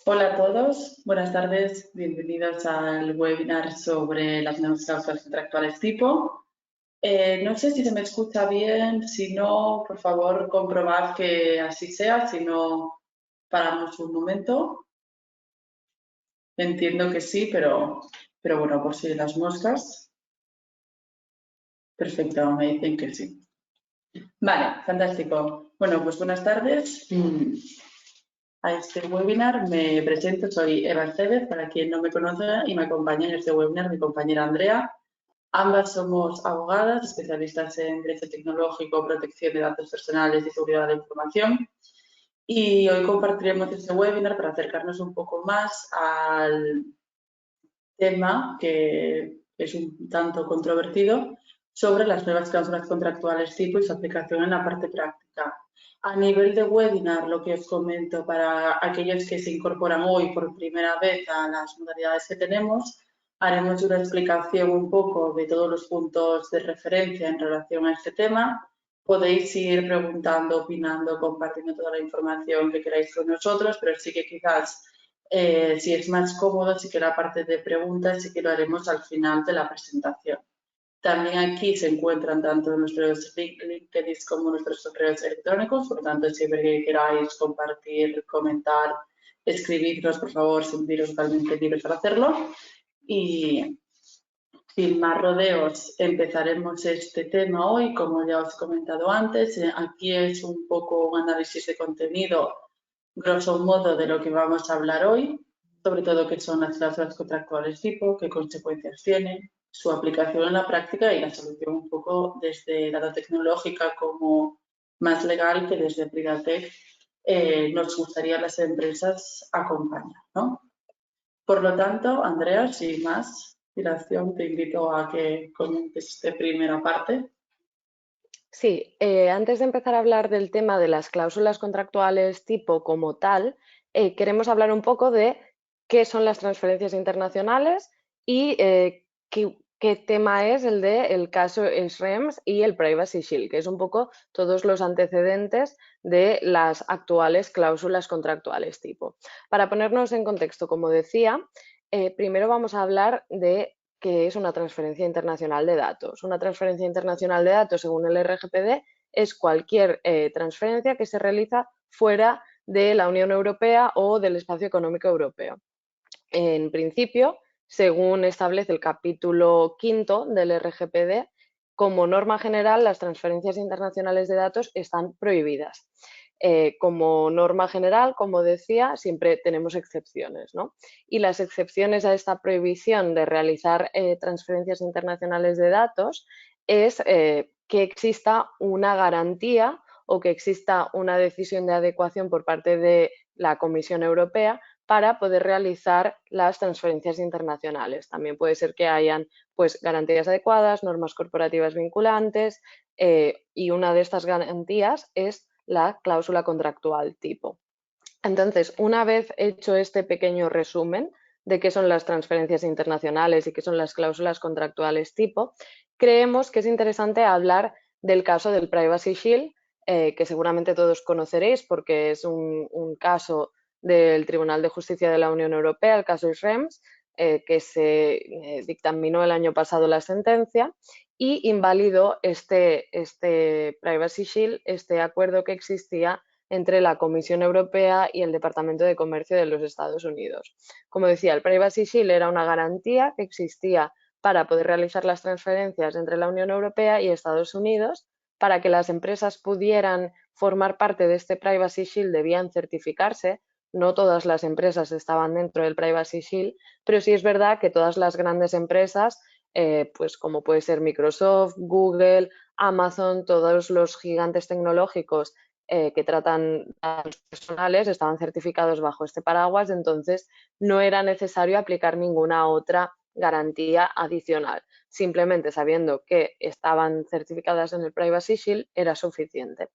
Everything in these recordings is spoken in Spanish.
Hola a todos, buenas tardes, bienvenidos al webinar sobre las nuevas cláusulas contractuales tipo. No sé si se me escucha bien, si no, por favor, comprobad que así sea, si no, paramos un momento. Entiendo que sí, pero bueno, por si las moscas. Perfecto, me dicen que sí. Vale, fantástico. Bueno, pues buenas tardes. A este webinar me presento, soy Eva Estevez, para quien no me conoce, y me acompaña en este webinar mi compañera Andrea. Ambas somos abogadas, especialistas en derecho tecnológico, protección de datos personales y seguridad de la información. Y hoy compartiremos este webinar para acercarnos un poco más al tema que es un tanto controvertido sobre las nuevas cláusulas contractuales tipo y su aplicación en la parte práctica. A nivel de webinar, lo que os comento para aquellos que se incorporan hoy por primera vez a las modalidades que tenemos, haremos una explicación un poco de todos los puntos de referencia en relación a este tema. Podéis ir preguntando, opinando, compartiendo toda la información que queráis con nosotros, pero sí que quizás si es más cómodo, sí que la parte de preguntas sí que lo haremos al final de la presentación. También aquí se encuentran tanto nuestros LinkedIn como nuestros correos electrónicos, por lo tanto, siempre que queráis compartir, comentar, escribirnos, por favor, sentiros totalmente libres para hacerlo. Y sin más rodeos, empezaremos este tema hoy, como ya os he comentado antes. Aquí es un poco un análisis de contenido, grosso modo, de lo que vamos a hablar hoy, sobre todo qué son las cláusulas contractuales tipo, qué consecuencias tienen, su aplicación en la práctica y la solución un poco desde la tecnológica como más legal que desde Privatec nos gustaría a las empresas acompañar, ¿no? Por lo tanto, Andrea, sin más dilación, te invito a que comentes esta primera parte. Sí, antes de empezar a hablar del tema de las cláusulas contractuales tipo como tal, queremos hablar un poco de qué son las transferencias internacionales y qué tema es el de el caso Schrems y el Privacy Shield, que es un poco todos los antecedentes de las actuales cláusulas contractuales tipo. Para ponernos en contexto, como decía, primero vamos a hablar de que es una transferencia internacional de datos. Una transferencia internacional de datos, según el RGPD, es cualquier transferencia que se realiza fuera de la Unión Europea o del Espacio Económico Europeo. En principio, según establece el capítulo quinto del RGPD, como norma general, las transferencias internacionales de datos están prohibidas. Como norma general, como decía, siempre tenemos excepciones, ¿no? Y las excepciones a esta prohibición de realizar transferencias internacionales de datos es que exista una garantía o que exista una decisión de adecuación por parte de la Comisión Europea para poder realizar las transferencias internacionales. También puede ser que hayan pues, garantías adecuadas, normas corporativas vinculantes y una de estas garantías es la cláusula contractual tipo. Entonces, una vez hecho este pequeño resumen de qué son las transferencias internacionales y qué son las cláusulas contractuales tipo, creemos que es interesante hablar del caso del Privacy Shield, que seguramente todos conoceréis porque es un caso del Tribunal de Justicia de la Unión Europea, el caso Schrems, que se dictaminó el año pasado la sentencia y invalidó este Privacy Shield, este acuerdo que existía entre la Comisión Europea y el Departamento de Comercio de los Estados Unidos. Como decía, el Privacy Shield era una garantía que existía para poder realizar las transferencias entre la Unión Europea y Estados Unidos. Para que las empresas pudieran formar parte de este Privacy Shield debían certificarse. No todas las empresas estaban dentro del Privacy Shield, pero sí es verdad que todas las grandes empresas, pues como puede ser Microsoft, Google, Amazon, todos los gigantes tecnológicos que tratan datos personales estaban certificados bajo este paraguas, entonces no era necesario aplicar ninguna otra garantía adicional. Simplemente sabiendo que estaban certificadas en el Privacy Shield era suficiente.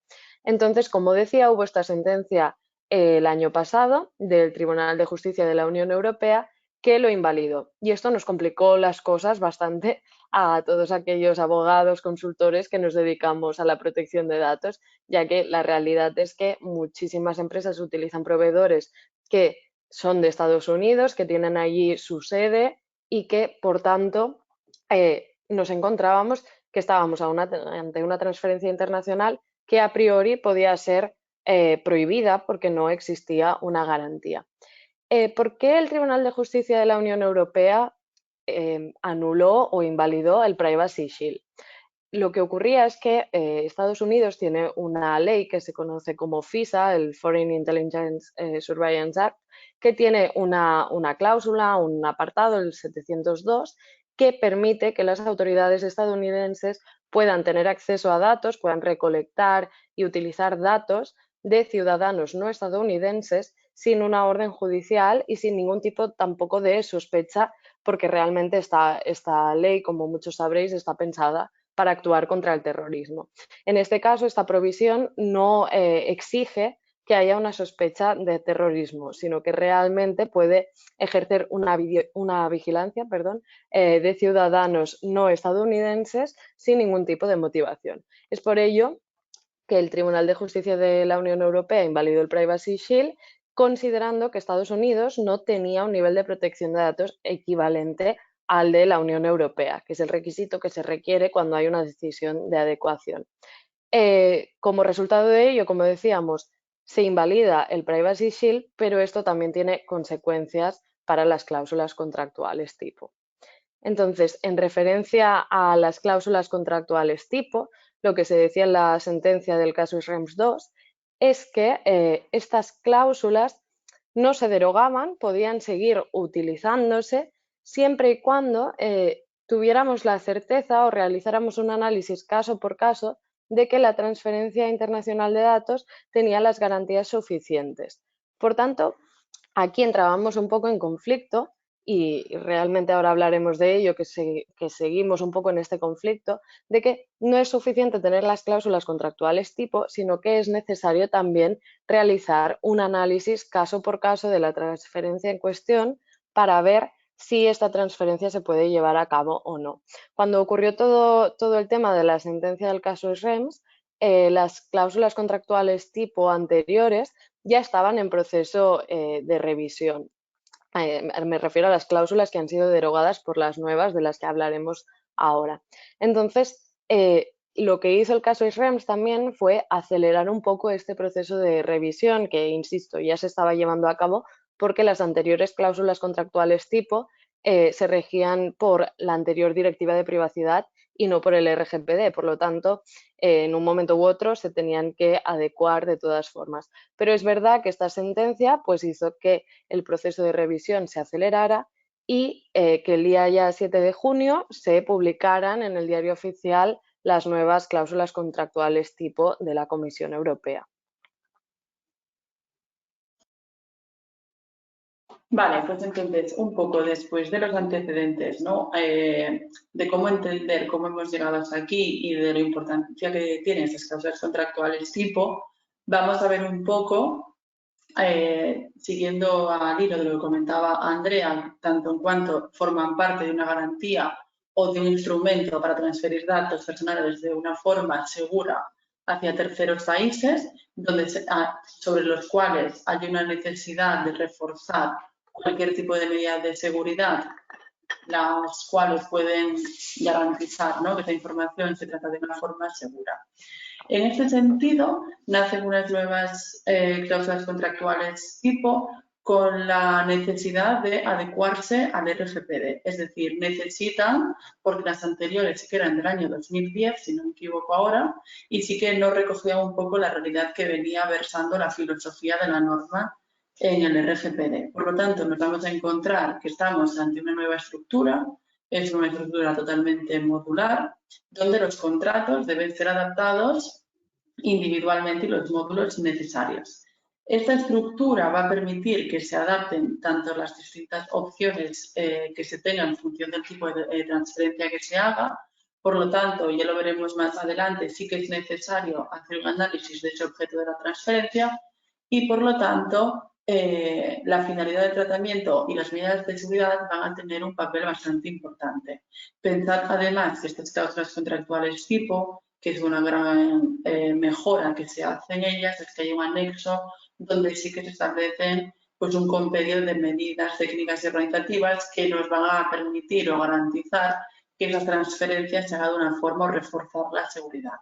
Entonces, como decía, hubo esta sentencia el año pasado del Tribunal de Justicia de la Unión Europea que lo invalidó. Y esto nos complicó las cosas bastante a todos aquellos abogados, consultores que nos dedicamos a la protección de datos, ya que la realidad es que muchísimas empresas utilizan proveedores que son de Estados Unidos, que tienen allí su sede y que, por tanto, nos encontrábamos que estábamos ante una transferencia internacional que a priori podía ser prohibida porque no existía una garantía. ¿Por qué el Tribunal de Justicia de la Unión Europea anuló o invalidó el Privacy Shield? Lo que ocurría es que Estados Unidos tiene una ley que se conoce como FISA, el Foreign Intelligence Surveillance Act, que tiene una cláusula, un apartado, el 702, que permite que las autoridades estadounidenses puedan tener acceso a datos, puedan recolectar y utilizar datos de ciudadanos no estadounidenses sin una orden judicial y sin ningún tipo tampoco de sospecha, porque realmente esta ley, como muchos sabréis, está pensada para actuar contra el terrorismo. En este caso, esta provisión no exige que haya una sospecha de terrorismo, sino que realmente puede ejercer una vigilancia de ciudadanos no estadounidenses sin ningún tipo de motivación. Es por ello que el Tribunal de Justicia de la Unión Europea invalidó el Privacy Shield, considerando que Estados Unidos no tenía un nivel de protección de datos equivalente al de la Unión Europea, que es el requisito que se requiere cuando hay una decisión de adecuación. Como resultado de ello, como decíamos, se invalida el Privacy Shield, pero esto también tiene consecuencias para las cláusulas contractuales tipo. Entonces, en referencia a las cláusulas contractuales tipo, lo que se decía en la sentencia del caso Schrems II es que estas cláusulas no se derogaban, podían seguir utilizándose siempre y cuando tuviéramos la certeza o realizáramos un análisis caso por caso de que la transferencia internacional de datos tenía las garantías suficientes. Por tanto, aquí entrábamos un poco en conflicto y realmente ahora hablaremos de ello, que seguimos un poco en este conflicto, de que no es suficiente tener las cláusulas contractuales tipo, sino que es necesario también realizar un análisis caso por caso de la transferencia en cuestión para ver si esta transferencia se puede llevar a cabo o no. Cuando ocurrió todo el tema de la sentencia del caso Schrems, las cláusulas contractuales tipo anteriores ya estaban en proceso de revisión. Me refiero a las cláusulas que han sido derogadas por las nuevas de las que hablaremos ahora. Entonces, lo que hizo el caso Schrems también fue acelerar un poco este proceso de revisión que, insisto, ya se estaba llevando a cabo porque las anteriores cláusulas contractuales tipo se regían por la anterior directiva de privacidad y no por el RGPD. Por lo tanto, en un momento u otro se tenían que adecuar de todas formas. Pero es verdad que esta sentencia pues, hizo que el proceso de revisión se acelerara y que el día ya 7 de junio se publicaran en el Diario Oficial las nuevas cláusulas contractuales tipo de la Comisión Europea. Vale, pues entonces, un poco después de los antecedentes, ¿no? De cómo entender cómo hemos llegado hasta aquí y de la importancia que tienen estas cláusulas contractuales tipo, vamos a ver un poco, siguiendo al hilo de lo que comentaba Andrea, tanto en cuanto forman parte de una garantía o de un instrumento para transferir datos personales de una forma segura hacia terceros países, sobre los cuales hay una necesidad de reforzar cualquier tipo de medidas de seguridad, las cuales pueden garantizar, ¿no?, que esta información se trata de una forma segura. En este sentido, nacen unas nuevas cláusulas contractuales tipo con la necesidad de adecuarse al RGPD. Es decir, necesitan, porque las anteriores sí que eran del año 2010, si no me equivoco ahora, y sí que no recogían un poco la realidad que venía versando la filosofía de la norma en el RGPD. Por lo tanto, nos vamos a encontrar que estamos ante una nueva estructura, es una estructura totalmente modular, donde los contratos deben ser adaptados individualmente y los módulos necesarios. Esta estructura va a permitir que se adapten tanto las distintas opciones que se tengan en función del tipo de transferencia que se haga. Por lo tanto, ya lo veremos más adelante, sí que es necesario hacer un análisis de ese objeto de la transferencia y, por lo tanto, la finalidad del tratamiento y las medidas de seguridad van a tener un papel bastante importante. Pensad además que estas cláusulas contractuales tipo, que es una gran mejora que se hace en ellas, es que hay un anexo donde sí que se establecen pues un compendio de medidas técnicas y organizativas que nos van a permitir o garantizar que esas transferencias se hagan de una forma o reforzar la seguridad.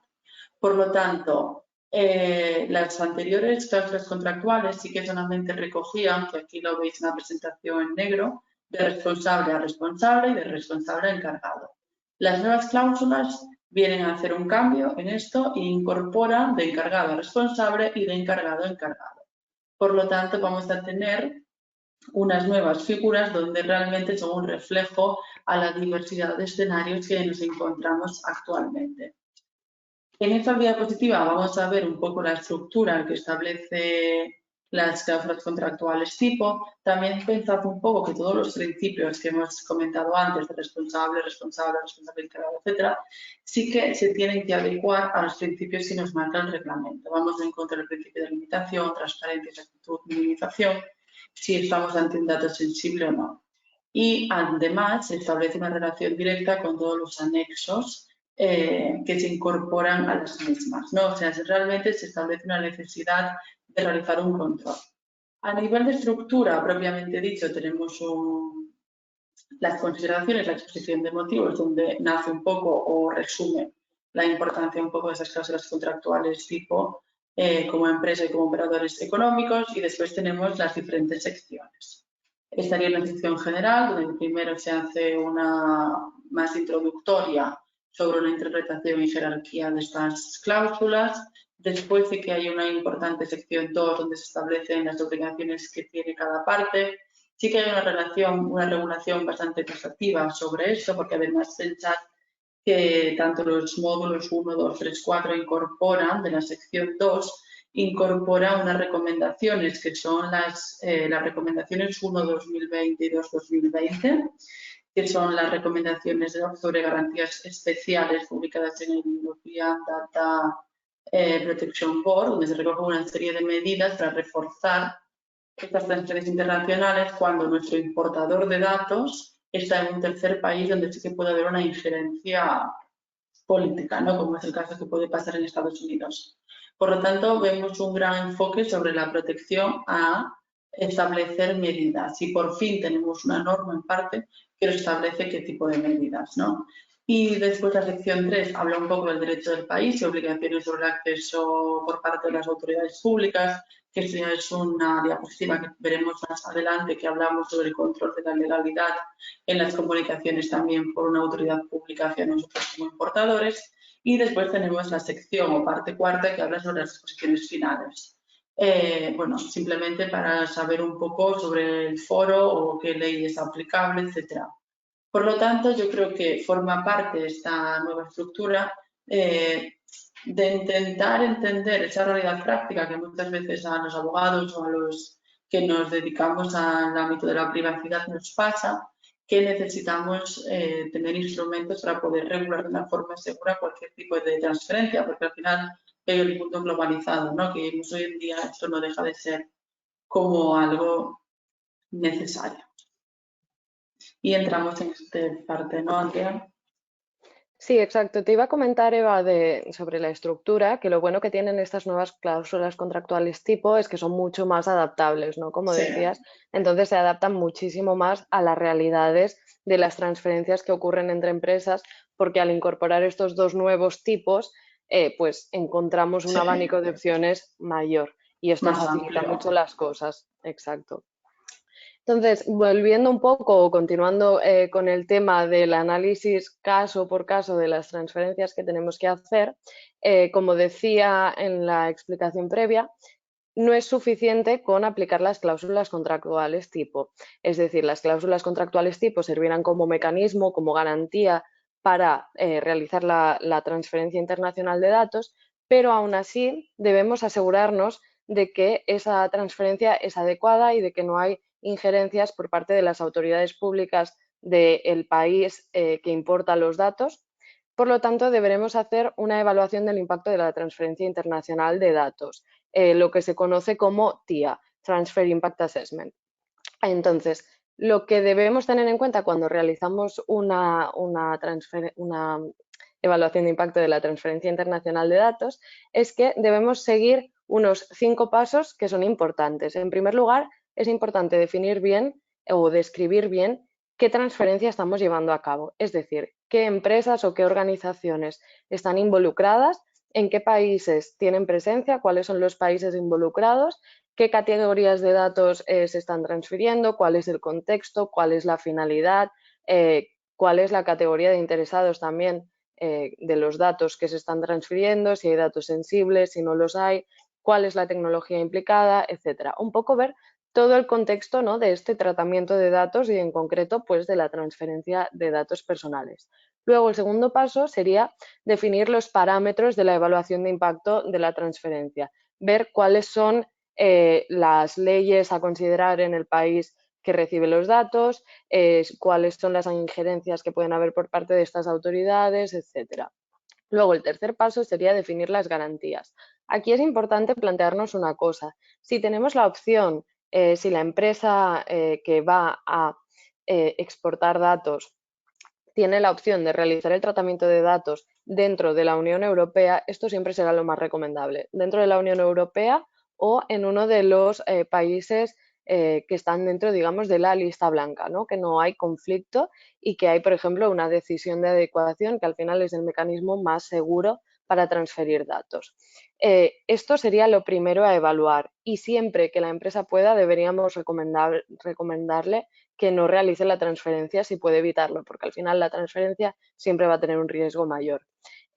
Por lo tanto, las anteriores cláusulas contractuales sí que solamente recogían, que aquí lo veis en la presentación en negro, de responsable a responsable y de responsable a encargado. Las nuevas cláusulas vienen a hacer un cambio en esto e incorporan de encargado a responsable y de encargado a encargado. Por lo tanto, vamos a tener unas nuevas figuras donde realmente son un reflejo a la diversidad de escenarios que nos encontramos actualmente. En esta diapositiva vamos a ver un poco la estructura que establece las cláusulas contractuales tipo. También pensad un poco que todos los principios que hemos comentado antes, de responsable, encargado, etcétera, sí que se tienen que adecuar a los principios que nos marca el reglamento. Vamos a encontrar el principio de limitación, transparencia, exactitud, minimización, si estamos ante un dato sensible o no. Y además se establece una relación directa con todos los anexos que se incorporan a las mismas, ¿no? O sea, realmente se establece una necesidad de realizar un control. A nivel de estructura, propiamente dicho, tenemos las consideraciones, la exposición de motivos, donde nace un poco o resume la importancia un poco de esas cláusulas contractuales tipo como empresa y como operadores económicos, y después tenemos las diferentes secciones. Estaría en la sección general, donde primero se hace una más introductoria sobre una interpretación y jerarquía de estas cláusulas. Después de que hay una importante sección 2 donde se establecen las obligaciones que tiene cada parte. Sí que hay una regulación bastante taxativa sobre esto, porque además pensad que tanto los módulos 1, 2, 3, 4 incorporan, de la sección 2, incorpora unas recomendaciones que son las recomendaciones 1-2020 y 2-2020, que son las recomendaciones sobre garantías especiales publicadas en el European Data Protection Board, donde se recoge una serie de medidas para reforzar estas transferencias internacionales cuando nuestro importador de datos está en un tercer país donde sí que puede haber una injerencia política, ¿no? Como es el caso que puede pasar en Estados Unidos. Por lo tanto, vemos un gran enfoque sobre la protección a establecer medidas y por fin tenemos una norma en parte que nos establece qué tipo de medidas, ¿no? Y después la sección 3 habla un poco del derecho del país y obligaciones sobre el acceso por parte de las autoridades públicas, que esta es una diapositiva que veremos más adelante, que hablamos sobre el control de la legalidad en las comunicaciones también por una autoridad pública hacia nosotros como importadores. Y después tenemos la sección o parte cuarta que habla sobre las disposiciones finales. Bueno, simplemente para saber un poco sobre el foro o qué ley es aplicable, etcétera. Por lo tanto, yo creo que forma parte de esta nueva estructura de intentar entender esa realidad práctica que muchas veces a los abogados o a los que nos dedicamos al ámbito de la privacidad nos pasa, que necesitamos tener instrumentos para poder regular de una forma segura cualquier tipo de transferencia, porque al final hay el mundo globalizado, ¿no? Que vemos hoy en día, esto no deja de ser como algo necesario. Y entramos en esta parte, ¿no, Andrea? Sí, exacto. Te iba a comentar, Eva, sobre la estructura, que lo bueno que tienen estas nuevas cláusulas contractuales tipo es que son mucho más adaptables, ¿no? Como Sí. decías, entonces se adaptan muchísimo más a las realidades de las transferencias que ocurren entre empresas, porque al incorporar estos dos nuevos tipos, pues encontramos un Sí. abanico de opciones mayor y esto Más facilita amplio. mucho las cosas. Exacto. Entonces, volviendo un poco o continuando con el tema del análisis caso por caso de las transferencias que tenemos que hacer, como decía en la explicación previa, no es suficiente con aplicar las cláusulas contractuales tipo. Es decir, las cláusulas contractuales tipo servirán como mecanismo, como garantía para realizar la transferencia internacional de datos, pero aún así debemos asegurarnos de que esa transferencia es adecuada y de que no hay injerencias por parte de las autoridades públicas del país que importa los datos. Por lo tanto, deberemos hacer una evaluación del impacto de la transferencia internacional de datos, lo que se conoce como TIA, Transfer Impact Assessment. Entonces, lo que debemos tener en cuenta cuando realizamos una evaluación de impacto de la transferencia internacional de datos es que debemos seguir unos 5 pasos que son importantes. En primer lugar, es importante definir bien o describir bien qué transferencia estamos llevando a cabo. Es decir, qué empresas o qué organizaciones están involucradas, en qué países tienen presencia, cuáles son los países involucrados, qué categorías de datos se están transfiriendo, cuál es el contexto, cuál es la finalidad, cuál es la categoría de interesados también de los datos que se están transfiriendo, si hay datos sensibles, si no los hay, cuál es la tecnología implicada, etcétera. Un poco ver todo el contexto, ¿no?, de este tratamiento de datos y en concreto pues de la transferencia de datos personales. Luego el segundo paso sería definir los parámetros de la evaluación de impacto de la transferencia, ver cuáles son las leyes a considerar en el país que recibe los datos, cuáles son las injerencias que pueden haber por parte de estas autoridades, etcétera. Luego, el tercer paso sería definir las garantías. Aquí es importante plantearnos una cosa. Si tenemos la opción, si la empresa que va a exportar datos tiene la opción de realizar el tratamiento de datos dentro de la Unión Europea, esto siempre será lo más recomendable. Dentro de la Unión Europea o en uno de los países que están dentro, digamos, de la lista blanca, ¿no?, que no hay conflicto y que hay, por ejemplo, una decisión de adecuación que al final es el mecanismo más seguro para transferir datos. Esto sería lo primero a evaluar y siempre que la empresa pueda deberíamos recomendarle que no realice la transferencia si puede evitarlo, porque al final la transferencia siempre va a tener un riesgo mayor.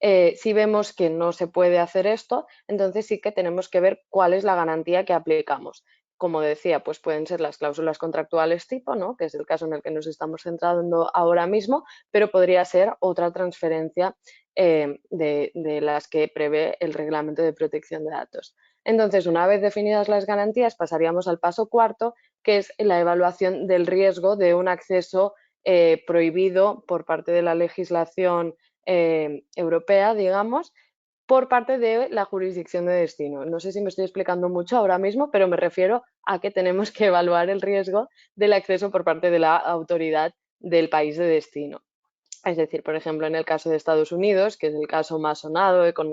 Si vemos que no se puede hacer esto, entonces sí que tenemos que ver cuál es la garantía que aplicamos. Como decía, pues pueden ser las cláusulas contractuales tipo, ¿no?, que es el caso en el que nos estamos centrando ahora mismo, pero podría ser otra transferencia de las que prevé el Reglamento de Protección de Datos. Entonces, una vez definidas las garantías, pasaríamos al paso cuarto, que es la evaluación del riesgo de un acceso prohibido por parte de la legislación europea, digamos, por parte de la jurisdicción de destino. No sé si me estoy explicando mucho ahora mismo, pero me refiero a que tenemos que evaluar el riesgo del acceso por parte de la autoridad del país de destino. Es decir, por ejemplo, en el caso de Estados Unidos, que es el caso más sonado con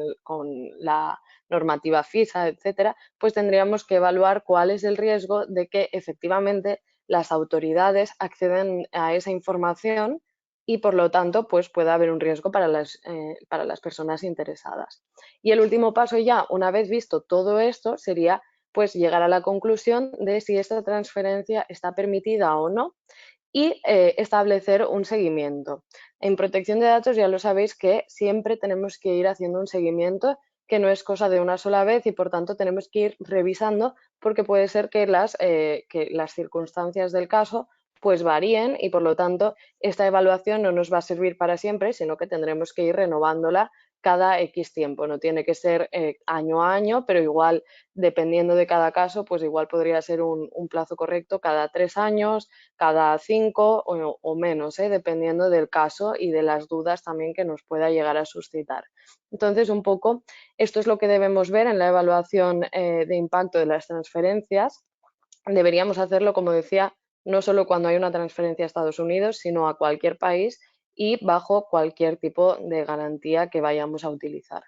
la normativa FISA, etcétera, pues tendríamos que evaluar cuál es el riesgo de que efectivamente las autoridades acceden a esa información y por lo tanto pues pueda haber un riesgo para las personas interesadas. Y el último paso ya, una vez visto todo esto, sería pues llegar a la conclusión de si esta transferencia está permitida o no y establecer un seguimiento. En protección de datos ya lo sabéis que siempre tenemos que ir haciendo un seguimiento que no es cosa de una sola vez y por tanto tenemos que ir revisando porque puede ser que las circunstancias del caso pues varíen y por lo tanto esta evaluación no nos va a servir para siempre, sino que tendremos que ir renovándola cada X tiempo. No tiene que ser año a año, pero igual dependiendo de cada caso, pues igual podría ser un plazo correcto cada 3 años, cada 5 o menos, dependiendo del caso y de las dudas también que nos pueda llegar a suscitar. Entonces, un poco, esto es lo que debemos ver en la evaluación de impacto de las transferencias. Deberíamos hacerlo, como decía, no solo cuando hay una transferencia a Estados Unidos, sino a cualquier país y bajo cualquier tipo de garantía que vayamos a utilizar.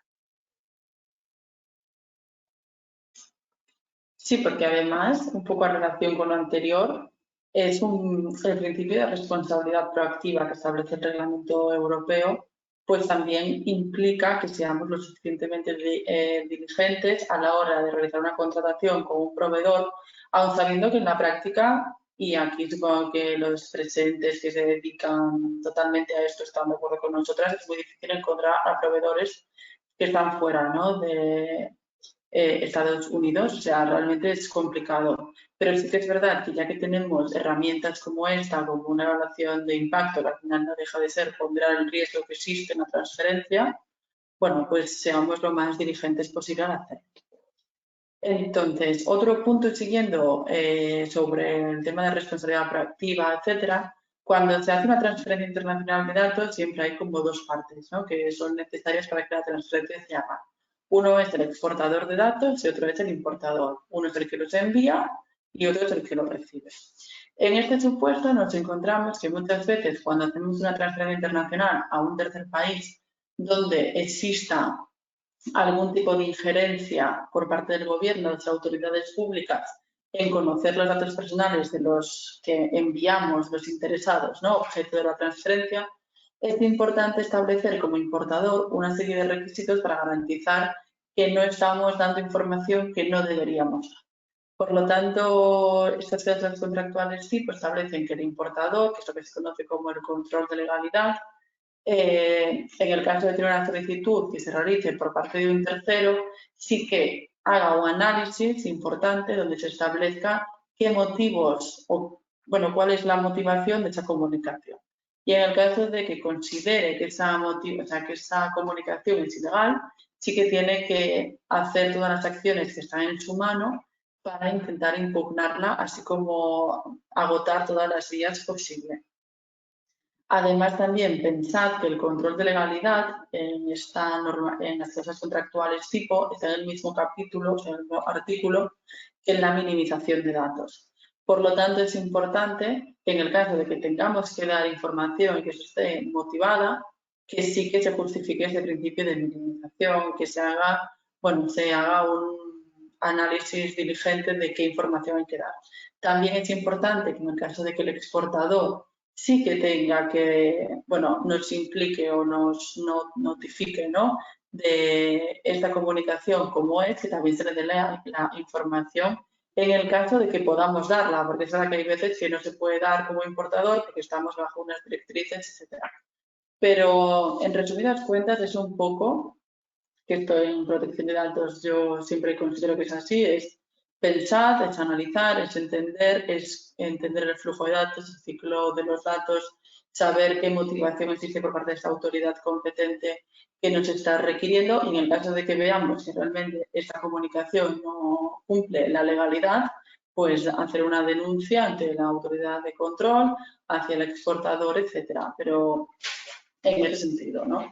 Sí, porque además, un poco en relación con lo anterior, el principio de responsabilidad proactiva que establece el Reglamento Europeo, pues también implica que seamos lo suficientemente diligentes a la hora de realizar una contratación con un proveedor, aun sabiendo que en la práctica, y aquí supongo que los presentes que se dedican totalmente a esto están de acuerdo con nosotras, es muy difícil encontrar a proveedores que están fuera, ¿no?, de Estados Unidos, o sea, realmente es complicado. Pero sí que es verdad que ya que tenemos herramientas como esta, como una evaluación de impacto, que al final no deja de ser ponderar el riesgo que existe en la transferencia, bueno, pues seamos lo más diligentes posible al hacer. Entonces, otro punto siguiendo sobre el tema de responsabilidad proactiva, etcétera, cuando se hace una transferencia internacional de datos siempre hay como dos partes, ¿no?, que son necesarias para que la transferencia se haga. Uno es el exportador de datos y otro es el importador. Uno es el que los envía y otro es el que los recibe. En este supuesto nos encontramos que muchas veces cuando hacemos una transferencia internacional a un tercer país donde exista algún tipo de injerencia por parte del gobierno, de las autoridades públicas en conocer los datos personales de los que enviamos los interesados, ¿no?, objeto de la transferencia, es importante establecer como importador una serie de requisitos para garantizar que no estamos dando información que no deberíamos dar. Por lo tanto, estas cláusulas contractuales tipo establecen que el importador, que es lo que se conoce como el control de legalidad, en el caso de tener una solicitud que se realice por parte de un tercero, sí que haga un análisis importante donde se establezca qué motivos o, bueno, cuál es la motivación de esa comunicación. Y en el caso de que considere que esa comunicación es ilegal, sí que tiene que hacer todas las acciones que están en su mano para intentar impugnarla, así como agotar todas las vías posibles. Además, también pensad que el control de legalidad en las cláusulas contractuales tipo está en el mismo capítulo, en el mismo artículo, que en la minimización de datos. Por lo tanto, es importante que en el caso de que tengamos que dar información y que eso esté motivada, que sí que se justifique ese principio de minimización, que se haga un análisis diligente de qué información hay que dar. También es importante que en el caso de que el exportador sí que tenga que, nos implique o nos notifique, ¿no?, de esta comunicación como es, que también se le dé la información en el caso de que podamos darla, porque es verdad que hay veces que no se puede dar como importador porque estamos bajo unas directrices, etc. Pero, en resumidas cuentas, es un poco, que esto en protección de datos yo siempre considero que es así, es pensar, es analizar, es entender el flujo de datos, el ciclo de los datos, saber qué motivación existe por parte de esta autoridad competente que nos está requiriendo, y en el caso de que veamos que realmente esta comunicación no cumple la legalidad, pues hacer una denuncia ante la autoridad de control, hacia el exportador, etcétera. Pero en ese sentido, ¿no?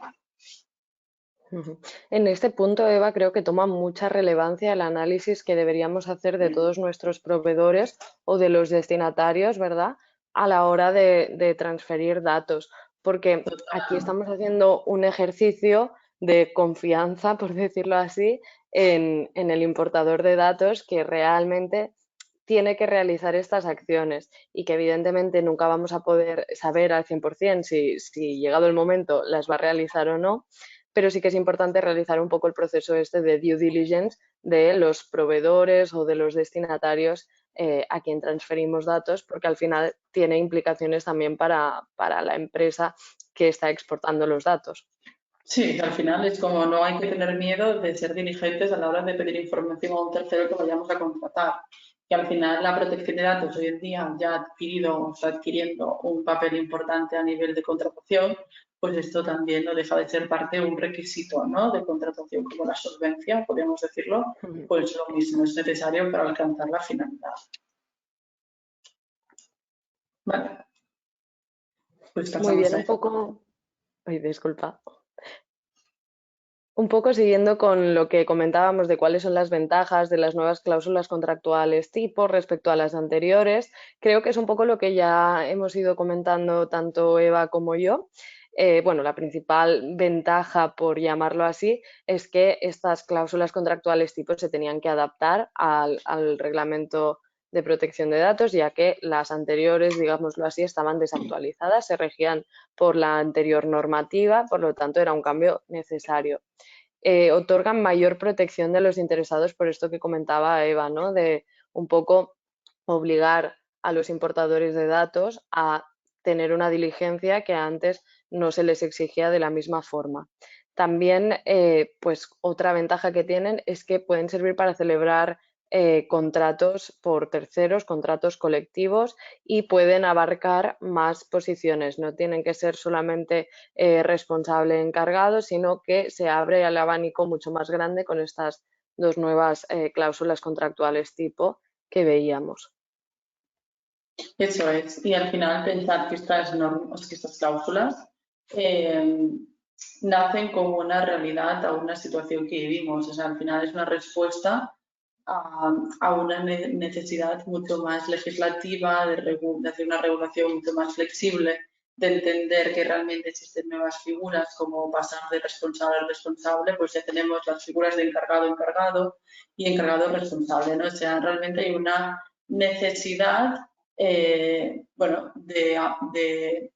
En este punto, Eva, creo que toma mucha relevancia el análisis que deberíamos hacer de todos nuestros proveedores o de los destinatarios, ¿verdad?, a la hora de transferir datos, porque aquí estamos haciendo un ejercicio de confianza, por decirlo así, en el importador de datos que realmente tiene que realizar estas acciones y que evidentemente nunca vamos a poder saber al 100% si llegado el momento las va a realizar o no, pero sí que es importante realizar un poco el proceso este de due diligence de los proveedores o de los destinatarios a quien transferimos datos, porque al final tiene implicaciones también para la empresa que está exportando los datos. Sí, al final es como no hay que tener miedo de ser diligentes a la hora de pedir información a un tercero que vayamos a contratar. Que al final la protección de datos hoy en día ya está adquiriendo un papel importante a nivel de contratación, pues esto también no deja de ser parte de un requisito, ¿no?, de contratación, como la solvencia, podríamos decirlo, pues lo mismo es necesario para alcanzar la finalidad. Vale. Pues Muy bien, pasamos Ay, disculpa. Un poco siguiendo con lo que comentábamos de cuáles son las ventajas de las nuevas cláusulas contractuales tipo respecto a las anteriores, creo que es un poco lo que ya hemos ido comentando tanto Eva como yo. Bueno, la principal ventaja, por llamarlo así, es que estas cláusulas contractuales tipo se tenían que adaptar al reglamento de protección de datos, ya que las anteriores, digámoslo así, estaban desactualizadas, se regían por la anterior normativa, por lo tanto era un cambio necesario. Otorgan mayor protección de los interesados, por esto que comentaba Eva, ¿no?, de un poco obligar a los importadores de datos a tener una diligencia que antes no se les exigía de la misma forma. También, pues otra ventaja que tienen es que pueden servir para celebrar contratos por terceros, contratos colectivos, y pueden abarcar más posiciones. No tienen que ser solamente responsable encargado, sino que se abre el abanico mucho más grande con estas dos nuevas cláusulas contractuales tipo que veíamos. Eso es. Y al final pensar que estas normas, que estas cláusulas nacen como una realidad a una situación que vivimos. O sea, al final es una respuesta a una necesidad mucho más legislativa, de hacer una regulación mucho más flexible, de entender que realmente existen nuevas figuras, como pasar de responsable a responsable, pues ya tenemos las figuras de encargado y encargado responsable, ¿no? O sea, realmente hay una necesidad bueno, de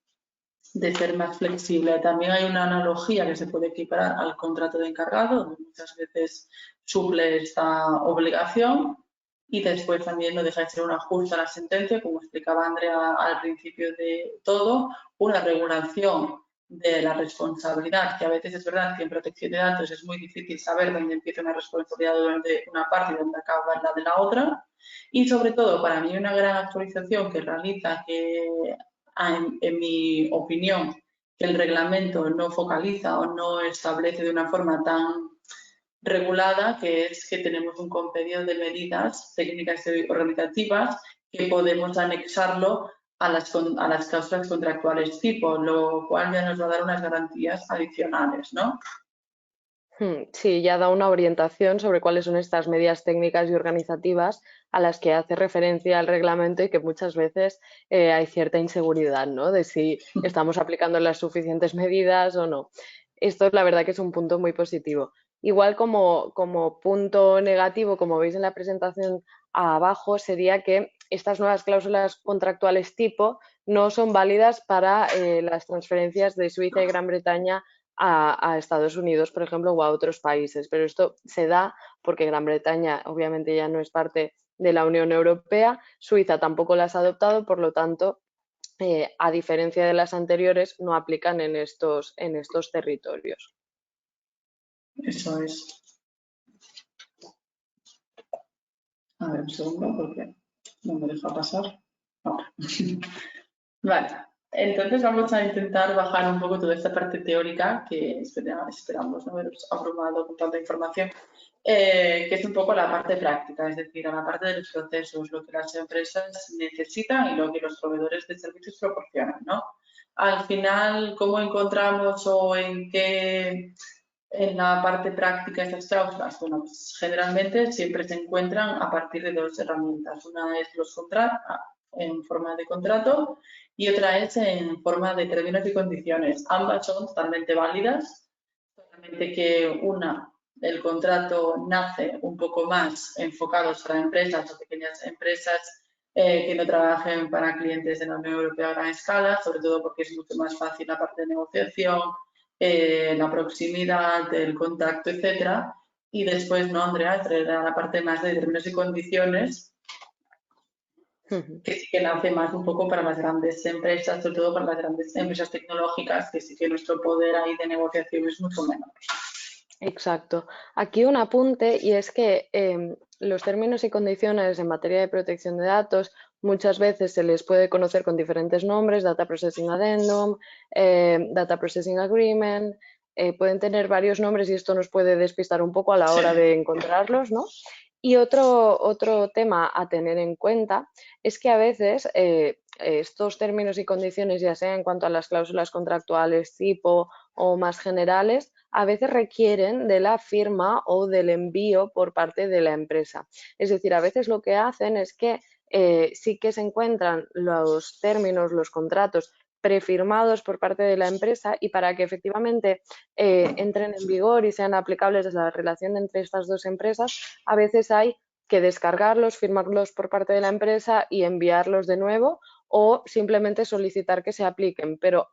ser más flexible. También hay una analogía que se puede equiparar al contrato de encargado, donde muchas veces suple esta obligación y después también no deja de ser un ajuste a la sentencia, como explicaba Andrea al principio de todo, una regulación de la responsabilidad, que a veces es verdad que en protección de datos es muy difícil saber dónde empieza una responsabilidad de una parte y dónde acaba la de la otra. Y sobre todo, para mí una gran actualización que realiza, que en mi opinión, que el reglamento no focaliza o no establece de una forma tan regulada, que es que tenemos un compendio de medidas técnicas y organizativas que podemos anexarlo a las cláusulas contractuales tipo, lo cual ya nos va a dar unas garantías adicionales, ¿no? Sí, ya da una orientación sobre cuáles son estas medidas técnicas y organizativas a las que hace referencia el reglamento y que muchas veces hay cierta inseguridad, ¿no? De si estamos aplicando las suficientes medidas o no. Esto la verdad que es un punto muy positivo. Igual como punto negativo, como veis en la presentación abajo, sería que estas nuevas cláusulas contractuales tipo no son válidas para las transferencias de Suiza y Gran Bretaña a Estados Unidos, por ejemplo, o a otros países. Pero esto se da porque Gran Bretaña obviamente ya no es parte de la Unión Europea, Suiza tampoco las ha adoptado, por lo tanto, a diferencia de las anteriores, no aplican en estos territorios. Eso es. A ver, un segundo, porque no me deja pasar. Ahora. Vale, entonces vamos a intentar bajar un poco toda esta parte teórica que esperamos no haberos abrumado con tanta información, que es un poco la parte práctica, es decir, a la parte de los procesos, lo que las empresas necesitan y lo que los proveedores de servicios proporcionan, ¿no? Al final, ¿cómo encontramos o en qué, en la parte práctica estas cláusulas? Bueno, pues generalmente siempre se encuentran a partir de dos herramientas. Una es los contratos en forma de contrato y otra es en forma de términos y condiciones. Ambas son totalmente válidas, solamente que el contrato nace un poco más enfocados para empresas o pequeñas empresas que no trabajen para clientes de la Unión Europea a gran escala, sobre todo porque es mucho más fácil la parte de negociación, la proximidad, el contacto, etcétera. Y después, ¿no, Andrea? Traerá la parte más de términos y condiciones, que sí que nace más un poco para las grandes empresas, sobre todo para las grandes empresas tecnológicas, que sí que nuestro poder ahí de negociación es mucho menor. Exacto. Aquí un apunte y es que los términos y condiciones en materia de protección de datos muchas veces se les puede conocer con diferentes nombres, Data Processing Addendum, Data Processing Agreement, pueden tener varios nombres y esto nos puede despistar un poco a la hora de encontrarlos, ¿no? Y otro tema a tener en cuenta es que a veces estos términos y condiciones, ya sea en cuanto a las cláusulas contractuales tipo o más generales, a veces requieren de la firma o del envío por parte de la empresa. Es decir, a veces lo que hacen es que sí que se encuentran los términos, los contratos prefirmados por parte de la empresa y para que efectivamente entren en vigor y sean aplicables a la relación entre estas dos empresas, a veces hay que descargarlos, firmarlos por parte de la empresa y enviarlos de nuevo o simplemente solicitar que se apliquen. Pero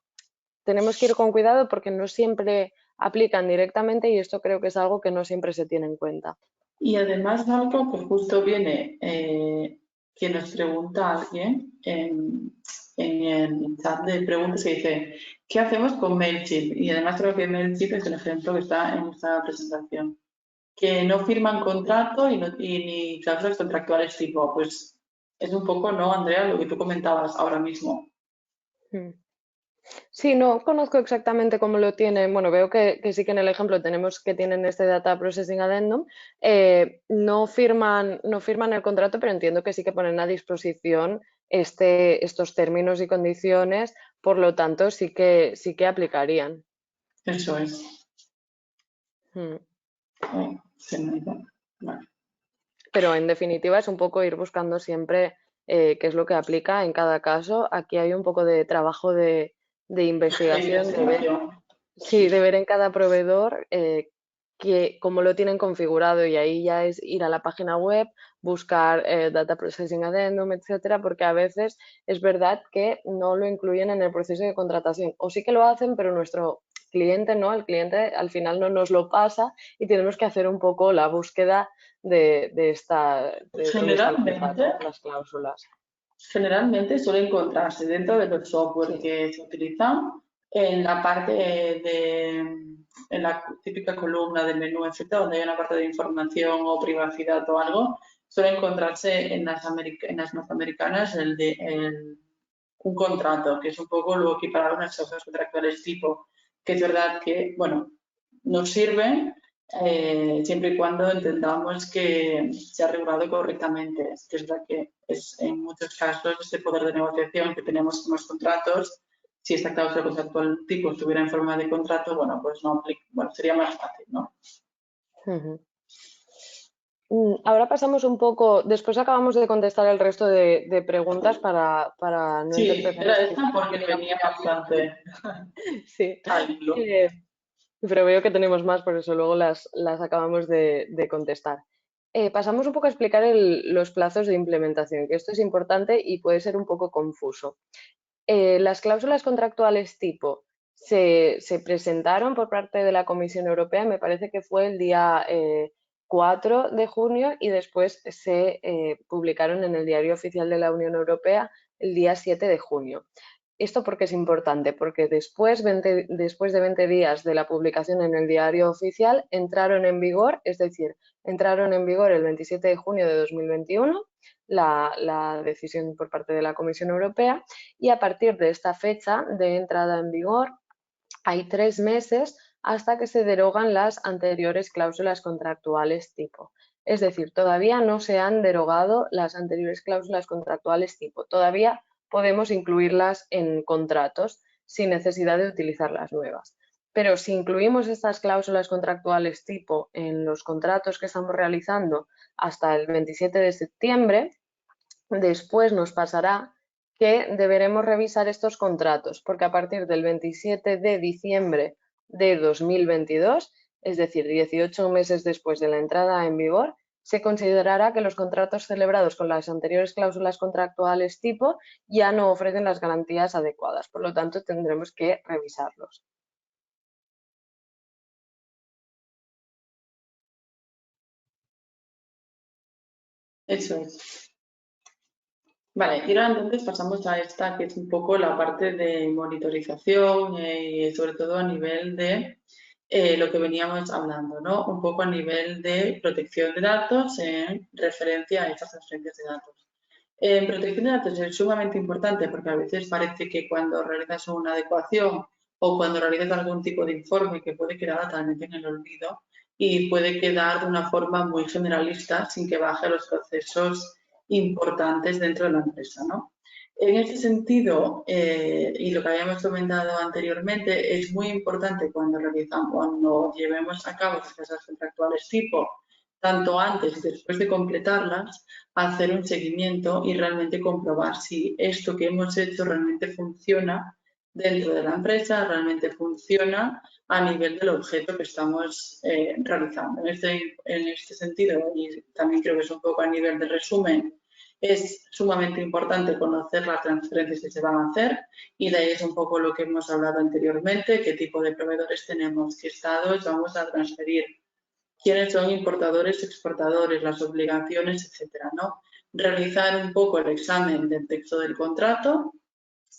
tenemos que ir con cuidado porque no siempre aplican directamente y esto creo que es algo que no siempre se tiene en cuenta. Y además algo que justo viene, que nos pregunta alguien en el chat de preguntas que dice, ¿qué hacemos con MailChimp? Y además creo que MailChimp es el ejemplo que está en esta presentación. Que no firman contrato y ni cláusulas contractuales tipo, pues es un poco, ¿no, Andrea? Lo que tú comentabas ahora mismo. Sí, no conozco exactamente cómo lo tienen. Bueno, veo que sí que en el ejemplo tenemos que tienen este Data Processing Addendum. No firman el contrato, pero entiendo que sí que ponen a disposición estos términos y condiciones, por lo tanto sí que aplicarían. Eso es. Mm. Vale. Pero en definitiva es un poco ir buscando siempre qué es lo que aplica en cada caso. Aquí hay un poco de trabajo de investigación, de ver en cada proveedor que cómo lo tienen configurado, y ahí ya es ir a la página web, buscar Data Processing Addendum, etcétera, porque a veces es verdad que no lo incluyen en el proceso de contratación, o sí que lo hacen, pero nuestro cliente no, el cliente al final no nos lo pasa y tenemos que hacer un poco la búsqueda de dónde está el Generalmente, contrato, las cláusulas. generalmente suele encontrarse dentro de los software Sí. que se utilizan en la parte en la típica columna del menú, etcétera, donde hay una parte de información o privacidad o algo, suele encontrarse en las norteamericanas un contrato, que es un poco lo equiparado a unas cláusulas contractuales tipo, que es verdad que, bueno, nos sirven siempre y cuando entendamos que se ha regulado correctamente, que es verdad que es en muchos casos este poder de negociación que tenemos con los contratos, si esta cláusula contractual tipo estuviera en forma de contrato, bueno, pues no aplica, bueno, sería más fácil, ¿no? Ujú. Ahora pasamos un poco, después acabamos de contestar el resto de preguntas para no Sí, empezar a era esta explicar porque muy venía ampliamente. bastante Sí. al hilo. Eh, pero veo que tenemos más, por eso luego las acabamos de contestar. Pasamos un poco a explicar los plazos de implementación, que esto es importante y puede ser un poco confuso. Las cláusulas contractuales tipo se presentaron por parte de la Comisión Europea, me parece que fue el día 4 de junio, y después se publicaron en el Diario Oficial de la Unión Europea el día 7 de junio. ¿Esto por qué es importante? Porque después de 20 días de la publicación en el Diario Oficial entraron en vigor, es decir, entraron en vigor el 27 de junio de 2021 la decisión por parte de la Comisión Europea, y a partir de esta fecha de entrada en vigor hay 3 meses hasta que se derogan las anteriores cláusulas contractuales tipo. Es decir, todavía no se han derogado las anteriores cláusulas contractuales tipo. Todavía podemos incluirlas en contratos sin necesidad de utilizar las nuevas. Pero si incluimos estas cláusulas contractuales tipo en los contratos que estamos realizando hasta el 27 de septiembre, después nos pasará que deberemos revisar estos contratos, porque a partir del 27 de diciembre de 2022, es decir, 18 meses después de la entrada en vigor, se considerará que los contratos celebrados con las anteriores cláusulas contractuales tipo ya no ofrecen las garantías adecuadas. Por lo tanto, tendremos que revisarlos. Eso es. Vale, y ahora entonces pasamos a esta que es un poco la parte de monitorización y sobre todo a nivel de lo que veníamos hablando, ¿no? Un poco a nivel de protección de datos en referencia a estas transferencias de datos. En protección de datos es sumamente importante porque a veces parece que cuando realizas una adecuación o cuando realizas algún tipo de informe que puede quedar totalmente en el olvido y puede quedar de una forma muy generalista sin que baje los procesos importantes dentro de la empresa, ¿no? En este sentido, y lo que habíamos comentado anteriormente, es muy importante cuando llevemos a cabo las tasas contractuales tipo, tanto antes y después de completarlas, hacer un seguimiento y realmente comprobar si esto que hemos hecho realmente funciona dentro de la empresa, realmente funciona a nivel del objeto que estamos realizando. En este sentido, y también creo que es un poco a nivel de resumen, es sumamente importante conocer las transferencias que se van a hacer y de ahí es un poco lo que hemos hablado anteriormente, qué tipo de proveedores tenemos, qué estados vamos a transferir, quiénes son importadores, exportadores, las obligaciones, etcétera, ¿no? Realizar un poco el examen del texto del contrato,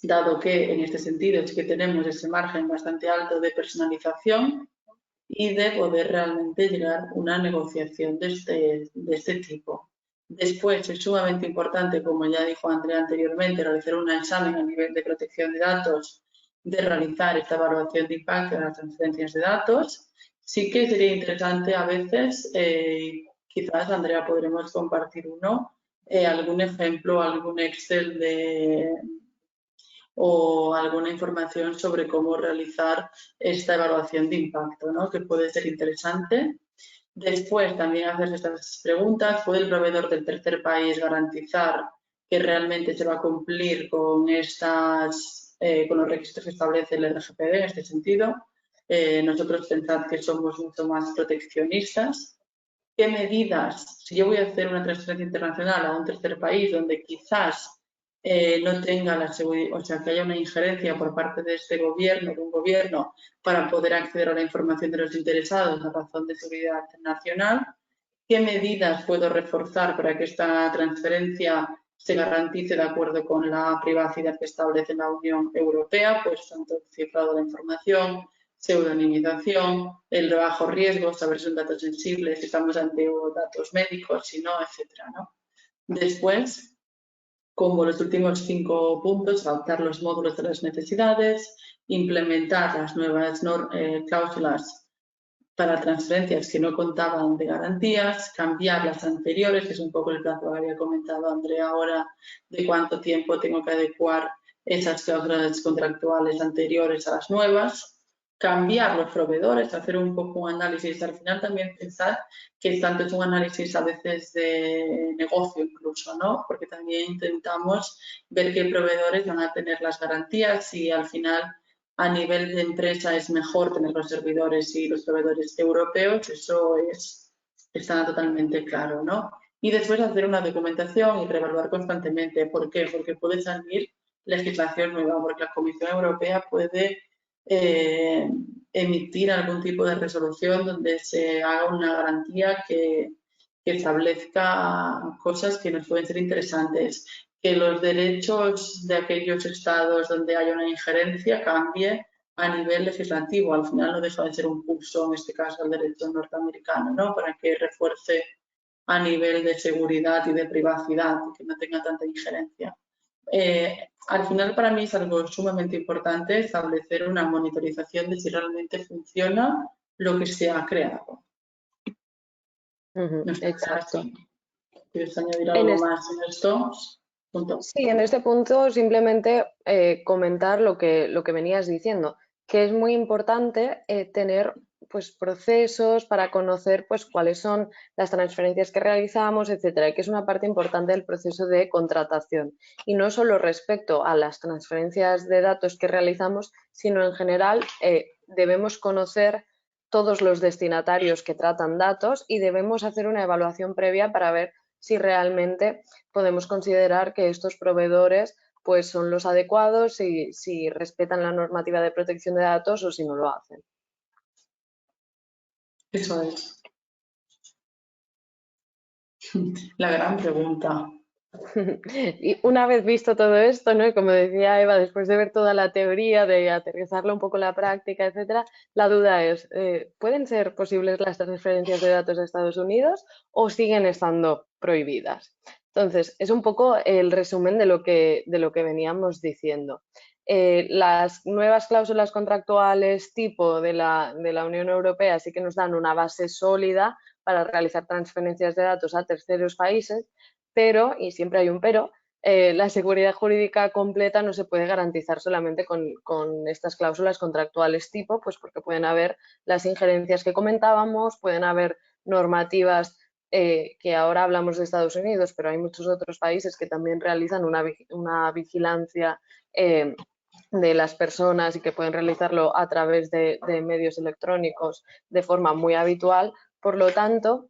dado que en este sentido sí que tenemos ese margen bastante alto de personalización y de poder realmente llegar a una negociación de este tipo. Después, es sumamente importante, como ya dijo Andrea anteriormente, realizar un examen a nivel de protección de datos, de realizar esta evaluación de impacto en las transferencias de datos. Sí que sería interesante a veces, quizás Andrea podremos compartir uno, algún ejemplo, algún Excel o alguna información sobre cómo realizar esta evaluación de impacto, ¿no? Que puede ser interesante. Después, también hacer estas preguntas. ¿Puede el proveedor del tercer país garantizar que realmente se va a cumplir con, con los requisitos que establece el RGPD en este sentido? nosotros pensad que somos mucho más proteccionistas. ¿Qué medidas, si yo voy a hacer una transferencia internacional a un tercer país donde quizás no tenga la seguridad, o sea, que haya una injerencia por parte de este gobierno, de un gobierno, para poder acceder a la información de los interesados a razón de seguridad nacional? ¿Qué medidas puedo reforzar para que esta transferencia se garantice de acuerdo con la privacidad que establece la Unión Europea? Pues tanto el cifrado de la información, pseudonimización, el de bajo riesgo, saber si son datos sensibles, si estamos ante datos médicos, si no, etcétera, ¿no? Después, como los últimos 5 puntos, adaptar los módulos de las necesidades, implementar las nuevas cláusulas para transferencias que no contaban de garantías, cambiar las anteriores, que es un poco el plazo que había comentado Andrea ahora, de cuánto tiempo tengo que adecuar esas cláusulas contractuales anteriores a las nuevas, cambiar los proveedores, hacer un poco un análisis. Al final también pensar que tanto es un análisis a veces de negocio incluso, ¿no? Porque también intentamos ver qué proveedores van a tener las garantías y al final a nivel de empresa es mejor tener los servidores y los proveedores europeos, eso está totalmente claro, ¿no? Y después hacer una documentación y reevaluar constantemente. ¿Por qué? Porque puede salir legislación nueva, porque la Comisión Europea puede emitir algún tipo de resolución donde se haga una garantía que establezca cosas que nos pueden ser interesantes, que los derechos de aquellos estados donde haya una injerencia cambie a nivel legislativo. Al final no deja de ser un pulso, en este caso, al derecho norteamericano, ¿no? Para que refuerce a nivel de seguridad y de privacidad, que no tenga tanta injerencia. Al final, para mí es algo sumamente importante establecer una monitorización de si realmente funciona lo que se ha creado. No sé, Exacto. ¿quieres añadir algo más en esto? Sí, en este punto simplemente comentar lo que venías diciendo, que es muy importante tener pues procesos para conocer pues cuáles son las transferencias que realizamos, etcétera, y que es una parte importante del proceso de contratación. Y no solo respecto a las transferencias de datos que realizamos, sino en general debemos conocer todos los destinatarios que tratan datos y debemos hacer una evaluación previa para ver si realmente podemos considerar que estos proveedores pues son los adecuados, si respetan la normativa de protección de datos o si no lo hacen. Eso es. La gran pregunta. Y una vez visto todo esto, ¿no? Y como decía Eva, después de ver toda la teoría, de aterrizarlo un poco en la práctica, etcétera, la duda es, ¿pueden ser posibles las transferencias de datos a Estados Unidos o siguen estando prohibidas? Entonces, es un poco el resumen de lo que veníamos diciendo. Las nuevas cláusulas contractuales tipo de la Unión Europea sí que nos dan una base sólida para realizar transferencias de datos a terceros países, pero, y siempre hay un pero, la seguridad jurídica completa no se puede garantizar solamente con estas cláusulas contractuales tipo, pues porque pueden haber las injerencias que comentábamos, pueden haber normativas que ahora hablamos de Estados Unidos, pero hay muchos otros países que también realizan una vigilancia de las personas y que pueden realizarlo a través de medios electrónicos de forma muy habitual. Por lo tanto,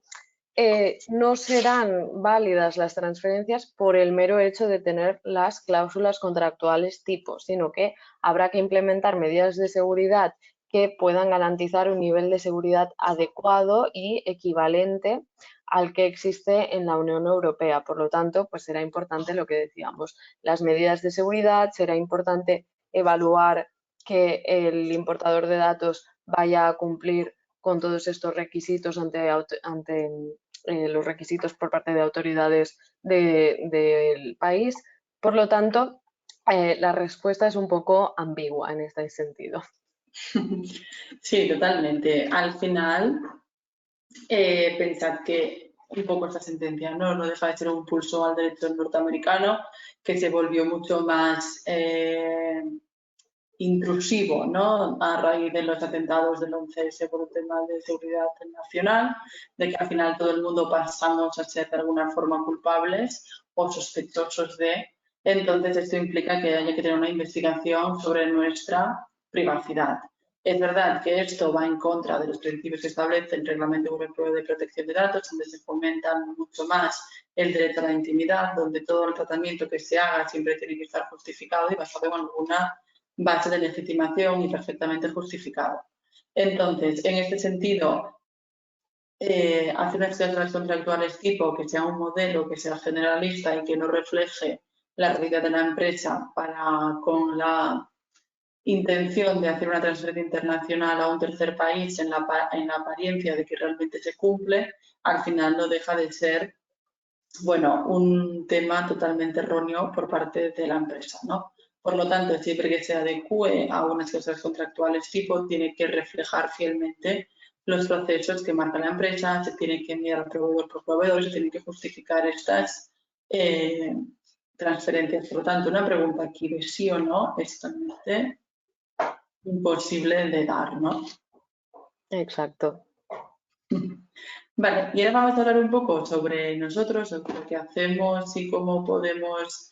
no serán válidas las transferencias por el mero hecho de tener las cláusulas contractuales tipo, sino que habrá que implementar medidas de seguridad que puedan garantizar un nivel de seguridad adecuado y equivalente al que existe en la Unión Europea. Por lo tanto, pues será importante lo que decíamos, las medidas de seguridad, será importante evaluar que el importador de datos vaya a cumplir con todos estos requisitos ante los requisitos por parte de autoridades del país. Por lo tanto, la respuesta es un poco ambigua en este sentido. Sí, totalmente. Al final, pensad que un poco esta sentencia no deja de ser un pulso al derecho norteamericano que se volvió mucho más intrusivo, ¿no? A raíz de los atentados del 11S por el tema de seguridad nacional, de que al final todo el mundo pasamos a ser de alguna forma culpables o sospechosos de. Entonces esto implica que haya que tener una investigación sobre nuestra privacidad. Es verdad que esto va en contra de los principios que establece el Reglamento Europeo de Protección de Datos, donde se fomenta mucho más el derecho a la intimidad, donde todo el tratamiento que se haga siempre tiene que estar justificado y basado en alguna base de legitimación y perfectamente justificado. Entonces, en este sentido, hacer unas cláusulas contractuales tipo que sea un modelo que sea generalista y que no refleje la realidad de la empresa con la intención de hacer una transferencia internacional a un tercer país en la apariencia de que realmente se cumple, al final no deja de ser, bueno, un tema totalmente erróneo por parte de la empresa, ¿no? Por lo tanto, siempre que se adecue a unas cláusulas contractuales tipo, tiene que reflejar fielmente los procesos que marca la empresa, se tiene que enviar al proveedor por proveedor, se tienen que justificar estas transferencias. Por lo tanto, una pregunta aquí de sí o no es totalmente imposible de dar, ¿no? Exacto. Vale, y ahora vamos a hablar un poco sobre nosotros, sobre lo que hacemos y cómo podemos,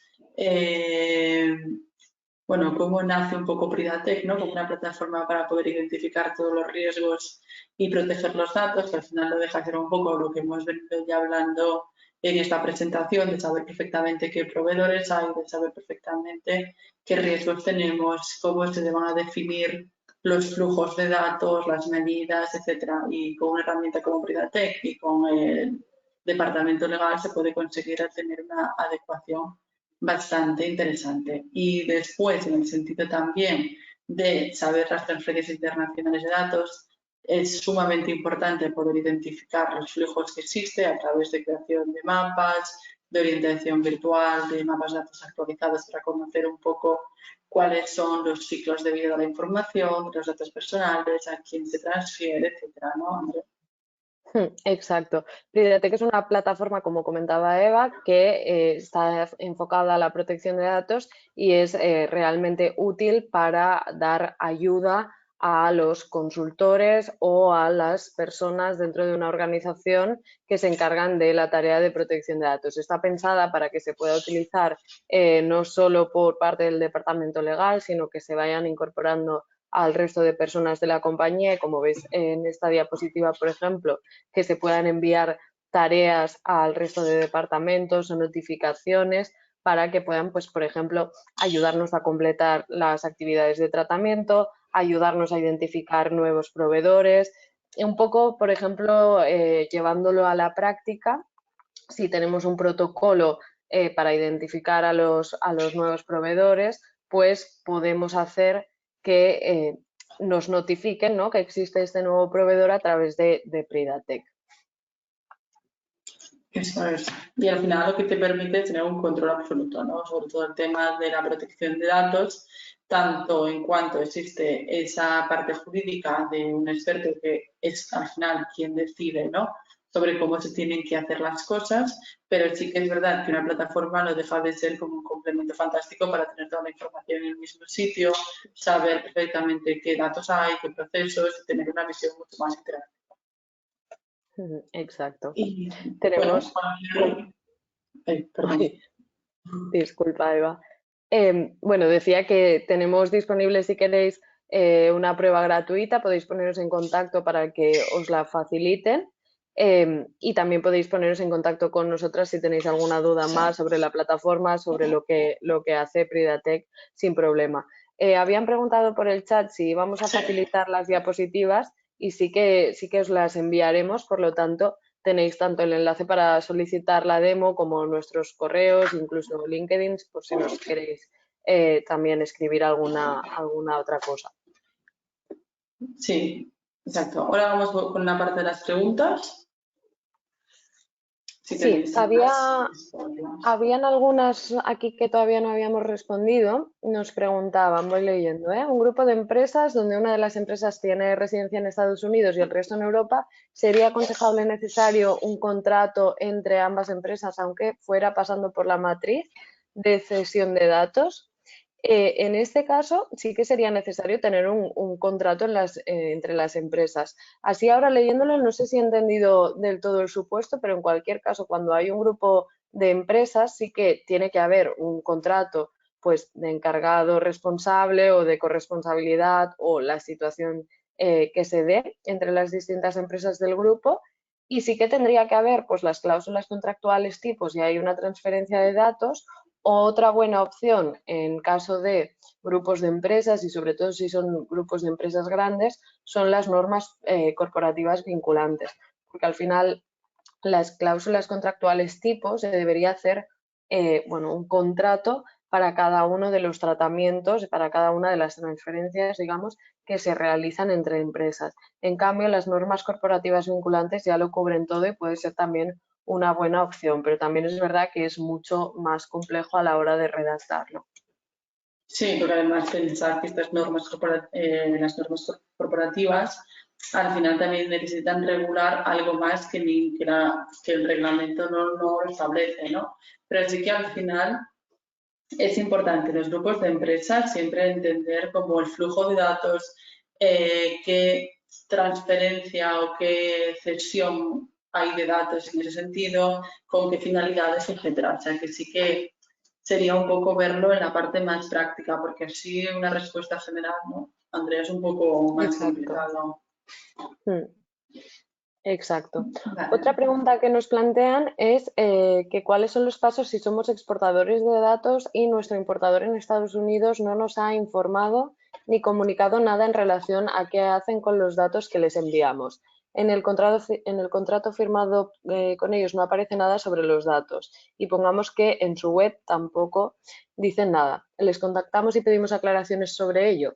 bueno, cómo nace un poco Pridatec, ¿no? Como una plataforma para poder identificar todos los riesgos y proteger los datos, que al final lo deja ser un poco lo que hemos venido ya hablando en esta presentación, de saber perfectamente qué proveedores hay, de saber perfectamente qué riesgos tenemos, cómo se van a definir los flujos de datos, las medidas, etcétera. Y con una herramienta como Pridatec y con el departamento legal se puede conseguir tener una adecuación bastante interesante. Y después, en el sentido también de saber las transferencias internacionales de datos, es sumamente importante poder identificar los flujos que existen a través de creación de mapas, de orientación virtual, de mapas de datos actualizados para conocer un poco cuáles son los ciclos de vida de la información, los datos personales, a quién se transfiere, etcétera, ¿no, Andrés? Exacto. Pridatec es una plataforma, como comentaba Eva, que está enfocada a la protección de datos y es realmente útil para dar ayuda a los consultores o a las personas dentro de una organización que se encargan de la tarea de protección de datos. Está pensada para que se pueda utilizar no solo por parte del departamento legal, sino que se vayan incorporando al resto de personas de la compañía. Y como veis en esta diapositiva, por ejemplo, que se puedan enviar tareas al resto de departamentos o notificaciones para que puedan, pues, por ejemplo, ayudarnos a completar las actividades de tratamiento, ayudarnos a identificar nuevos proveedores. Y un poco, por ejemplo, llevándolo a la práctica, si tenemos un protocolo para identificar a los nuevos proveedores, pues podemos hacer que nos notifiquen, ¿no?, que existe este nuevo proveedor a través de Pridatec. Eso es. Y al final lo que te permite es tener un control absoluto, ¿no? Sobre todo el tema de la protección de datos, tanto en cuanto existe esa parte jurídica de un experto que es al final quien decide, ¿no?, sobre cómo se tienen que hacer las cosas, pero sí que es verdad que una plataforma no deja de ser como un complemento fantástico para tener toda la información en el mismo sitio, saber perfectamente qué datos hay, qué procesos, y tener una visión mucho más integral. Exacto. Y Tenemos, bueno, perdón. Ay, disculpa, Eva. Bueno, decía que tenemos disponible, si queréis, una prueba gratuita, podéis poneros en contacto para que os la faciliten, y también podéis poneros en contacto con nosotras si tenéis alguna duda más sobre la plataforma, sobre lo que hace Pridatec, sin problema. Habían preguntado por el chat si íbamos a facilitar las diapositivas y sí que os las enviaremos, por lo tanto, tenéis tanto el enlace para solicitar la demo como nuestros correos, incluso LinkedIn, por si nos queréis también escribir alguna otra cosa. Sí, exacto. Ahora vamos con la parte de las preguntas. Si Sí, tenéis más. habían algunas aquí que todavía no habíamos respondido. Nos preguntaban, voy leyendo, un grupo de empresas donde una de las empresas tiene residencia en Estados Unidos y el resto en Europa, ¿sería aconsejable necesario un contrato entre ambas empresas, aunque fuera pasando por la matriz de cesión de datos? En este caso sí que sería necesario tener un contrato entre las empresas. Así ahora leyéndolo no sé si he entendido del todo el supuesto, pero en cualquier caso cuando hay un grupo de empresas sí que tiene que haber un contrato pues de encargado responsable o de corresponsabilidad o la situación que se dé entre las distintas empresas del grupo. Y sí que tendría que haber pues las cláusulas contractuales tipos y hay una transferencia de datos. Otra buena opción en caso de grupos de empresas y sobre todo si son grupos de empresas grandes son las normas corporativas vinculantes, porque al final las cláusulas contractuales tipo se debería hacer bueno, un contrato para cada uno de los tratamientos, para cada una de las transferencias, digamos, que se realizan entre empresas. En cambio, las normas corporativas vinculantes ya lo cubren todo y puede ser también una buena opción, pero también es verdad que es mucho más complejo a la hora de redactarlo. Sí, porque además pensar que estas normas las normas corporativas al final también necesitan regular algo más que el reglamento no lo establece, ¿no? Pero sí que al final es importante en los grupos de empresas siempre entender como el flujo de datos, qué transferencia o qué cesión hay de datos en ese sentido, con qué finalidades, etcétera. O sea que sí que sería un poco verlo en la parte más práctica, porque así una respuesta general, ¿no? Andrea, es un poco más Exacto. complicado. Exacto. Vale. Otra pregunta que nos plantean es que cuáles son los pasos si somos exportadores de datos y nuestro importador en Estados Unidos no nos ha informado ni comunicado nada en relación a qué hacen con los datos que les enviamos. En el contrato firmado con ellos no aparece nada sobre los datos y pongamos que en su web tampoco dicen nada. Les contactamos y pedimos aclaraciones sobre ello.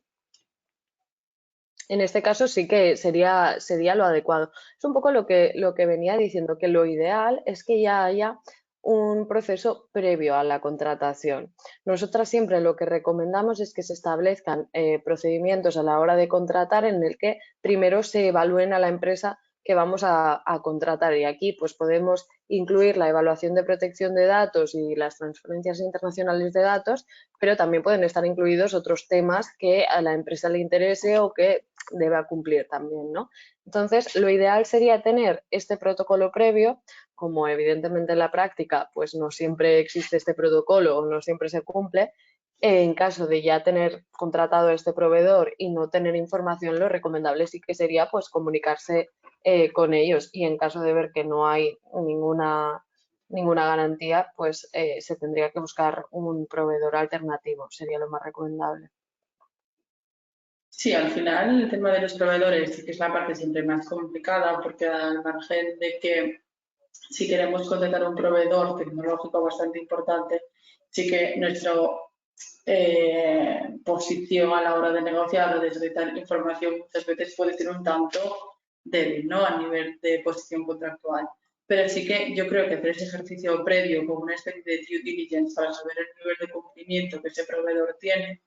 En este caso sí que sería lo adecuado. Es un poco lo que venía diciendo, que lo ideal es que ya haya un proceso previo a la contratación. Nosotras siempre lo que recomendamos es que se establezcan procedimientos a la hora de contratar en el que primero se evalúen a la empresa que vamos a contratar y aquí pues podemos incluir la evaluación de protección de datos y las transferencias internacionales de datos, pero también pueden estar incluidos otros temas que a la empresa le interese o que deba cumplir también, ¿no? Entonces, lo ideal sería tener este protocolo previo, como evidentemente en la práctica, pues no siempre existe este protocolo o no siempre se cumple. En caso de ya tener contratado a este proveedor y no tener información, lo recomendable sí que sería pues comunicarse con ellos y en caso de ver que no hay ninguna garantía, pues se tendría que buscar un proveedor alternativo, sería lo más recomendable. Sí, al final el tema de los proveedores sí que es la parte siempre más complicada porque al margen de que si queremos contratar un proveedor tecnológico bastante importante, sí que nuestra posición a la hora de negociar o de solicitar información muchas veces puede ser un tanto débil, ¿no? A nivel de posición contractual. Pero sí que yo creo que hacer ese ejercicio previo como una especie de due diligence para saber el nivel de cumplimiento que ese proveedor tiene,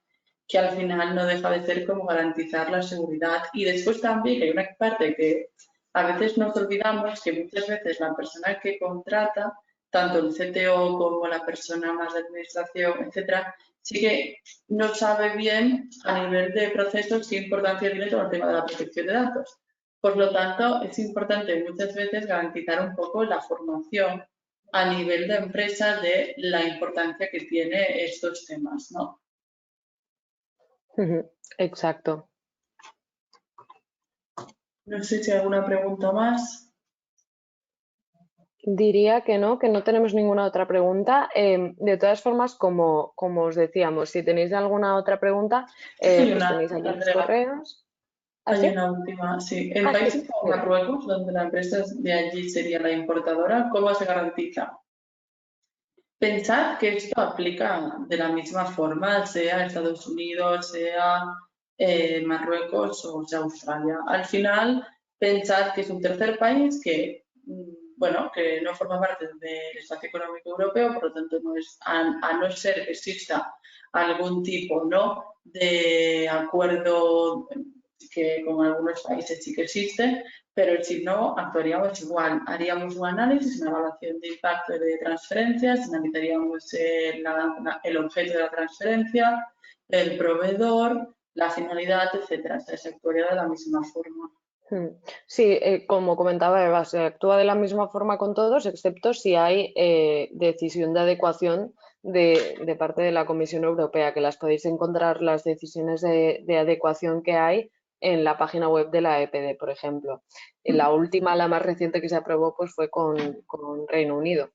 que al final no deja de ser como garantizar la seguridad. Y después también hay una parte que a veces nos olvidamos, que muchas veces la persona que contrata, tanto el CTO como la persona más de administración, etcétera, sí que no sabe bien a nivel de procesos qué importancia tiene todo el tema de la protección de datos. Por lo tanto, es importante muchas veces garantizar un poco la formación a nivel de empresa de la importancia que tiene estos temas, ¿no? Exacto. No sé si hay alguna pregunta más. Diría que no tenemos ninguna otra pregunta. De todas formas, como os decíamos, si tenéis alguna otra pregunta, Hay pues una, tenéis aquí los Andrea, correos. ¿Ah, hay sí? una última, sí. En Ah, sí, países como dime. Marruecos, donde la empresa de allí sería la importadora, ¿cómo se garantiza? Pensad que esto aplica de la misma forma, sea Estados Unidos, sea Marruecos o sea Australia. Al final, pensad que es un tercer país que, bueno, que no forma parte del espacio económico europeo, por lo tanto, no es, a no ser que exista algún tipo, ¿no?, de acuerdo que con algunos países sí que existe, pero si no, actuaríamos igual. Haríamos un análisis, una evaluación de impacto de transferencias, analizaríamos el objeto de la transferencia, el proveedor, la finalidad, etcétera. Se actuaría de la misma forma. Sí, como comentaba Eva, se actúa de la misma forma con todos, excepto si hay decisión de adecuación de parte de la Comisión Europea, que las podéis encontrar las decisiones de adecuación que hay en la página web de la EPD, por ejemplo. La última, la más reciente que se aprobó, pues fue con Reino Unido.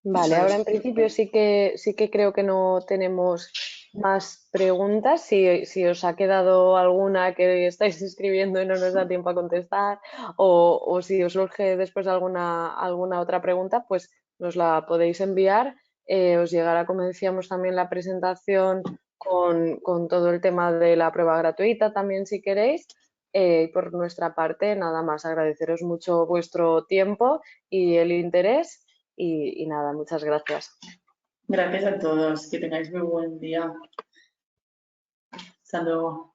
Vale, ahora en principio sí que creo que no tenemos más preguntas. Si os ha quedado alguna que estáis escribiendo y no nos da tiempo a contestar, o si os surge después alguna otra pregunta, pues nos la podéis enviar. Os llegará, como decíamos, también la presentación con todo el tema de la prueba gratuita también si queréis. Por nuestra parte, nada más agradeceros mucho vuestro tiempo y el interés. Y nada, muchas gracias. Gracias a todos, que tengáis muy buen día. Hasta luego.